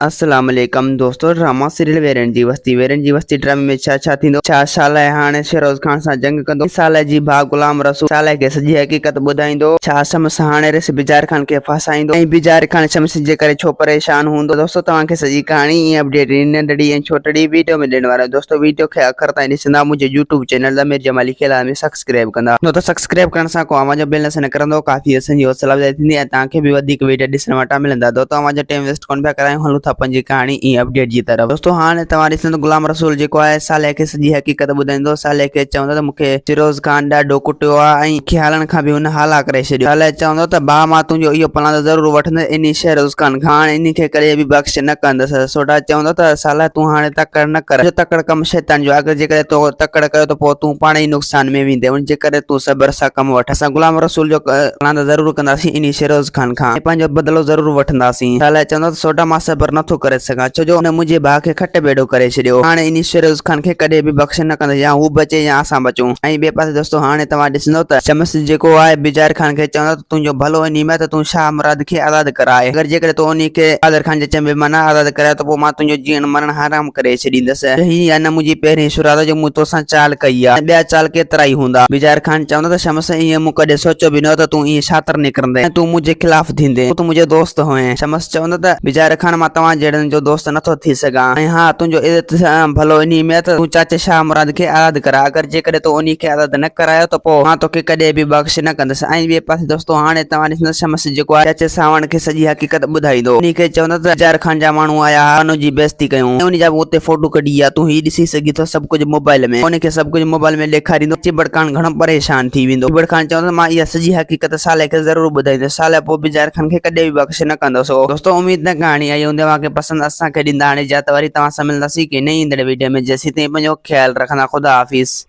अस्सलाम वालेकुम दोस्तों। ड्रामा सीरियल वेरन जी वस्ती ड्रामे में छा थींदो। छा साला हाणे शेरोज खान सां जंग कंदो। साला जी भाउ गुलाम रसूल साला खे सॼी हक़ीक़त ॿुधाईंदो। छा शम्स हाणे रिस बिजार खान खे फसाईंदो ऐं बिजार खान शम्स जे करे छो परेशान हूंदो। दोस्तों तव्हांखे सॼी कहाणी ऐं अपडेट नंढड़ी ऐं छोटड़ी वीडियो में ॾियण वारा। दोस्तों वीडियो खे आख़िर ताईं ॾिसंदा। मुंहिंजे यूट्यूब चैनल अमीर जमाली खेला में सब्सक्राइब कंदा न त सब्सक्राइब करण सां को आवाज़ बिल न करंदो। काफ़ी असांजी हौसला अफ़जाई थींदी ऐं तव्हांखे बि वधीक वीडियो ॾिसण वटां मिलंदा। दोस्तों आवाज़ टाइम वेस्ट कोन पिया करायूं, हलूं था पंहिंजी कहाणी अपडेट जी तरफ। दोस्तों हाँ तव्हां ॾिसंदो गुलाम रसूल जेको आहे साले खे सॼी हक़ीक़त ॿुधाईंदो। साले खे चवंदो त मूंखे फिरोज खान ॾाढो कुटियो आहे ऐं ख़्यालनि खां बि हुन हाला करे छॾियो। साले चवंदो त भाउ मां तुंहिंजो इहो प्लान ज़रूरु वठंदुसि। इन शेरोज खान हाणे इन खे कॾहिं बि बख़्श न कंदुसि। सोडा चवंदो त साला तूं हाणे तकड़ न कर, जो तकड़ कमु शैतान जो। अगरि जेकॾहिं तो तकड़ कयो त पोइ तूं पाण ई नुक़सान में वेंदे। उन जे करे तूं सब्र सां कमु वठ। असां गुलाम रसूल जो प्लान ज़रूरु कंदासीं इन शेरोज खान खां ऐं पंहिंजो बदिलो ज़रूरु वठंदासीं। साले चवंदो त सोडा मां सब्र नथो करे सघां, छो जो हुन मुंहिंजे भाउ खे खट बेड़ो करे छॾियो। हाणे इन शेरोज खान खे कॾहिं बि बख़्श न कंदो, या हू बचे या असां बचूं। ऐं ॿिए पासे दोस्तों हाणे तव्हां ॾिसंदो त शम्स जेको आहे बिजार खान खे चवंदो त तुंहिंजो भलो इन में त तूं शाह मुराद खे आज़ादु कराए। अगरि जेकॾहिं तूं उन खे कादर खान जे चंबे मां न आज़ादु कराए त पोइ मां तुंहिंजो जीअण मरण हराम करे छॾींदुसि। हीअ आहे न मुंहिंजी पहिरीं शुरूआत जो मूं तोसां चाल कई आहे। ॿिया चाल केतिरा ई हूंदा। बिजार खान चवंदो त शम्स ईअं मूं कॾहिं सोचियो बि न त तूं ईअं शातिर निकिरंदे ऐं तूं मुंहिंजे ख़िलाफ़ थींदे। तूं मुंहिंजो दोस्त हुएं। शम्स चवंदो त बिजार खान मां तव्हां जहिड़नि जो दोस्त नथो थी सघां ऐं हा तुंहिंजो इज़त सां भलो इन में त तूं चाचे शाह मुराद खे आज़ादु करा। अगरि जेकॾहिं तूं उन खे आज़ादु न करायो त पोइ मां तोखे कॾहिं बि बख़्श न कंदुसि। ऐं ॿिए पासे दोस्तों हाणे तव्हां ॾिसंदो शम्स जेको आहे चाचे सावण खे सॼी हक़ीक़त ॿुधाईंदो। उन खे चवंदो त बिजार खान जा माण्हू आया हुन जी बेइज़ती कयूं ऐं उन जा उते फोटो कढी आहे। तूं ही ॾिसी सघी थो सभु कुझु मोबाइल में। उन खे सभु कुझु मोबाइल में ॾेखारींदो। चिबड़ खान घणो परेशान थी वेंदो। चिबड़ खान चवंदो मां इहा सॼी हक़ीक़त साले खे ज़रूरु ॿुधाईंदुसि। साले पोइ बिजार खान खे कॾहिं बि बख़्श न कंदोसि। दोस्तों उम्मीद न कहाणी आई हूंदी तव्हांखे पसंदि। असांखे ॾींदा हाणे इजाज़त। वरी तव्हां सां मिलंदासीं कि नई ईंदड़ वीडियो में। जेसीं ताईं पंहिंजो ख्यालु रखंदा। ख़ुदा हाफ़िज़।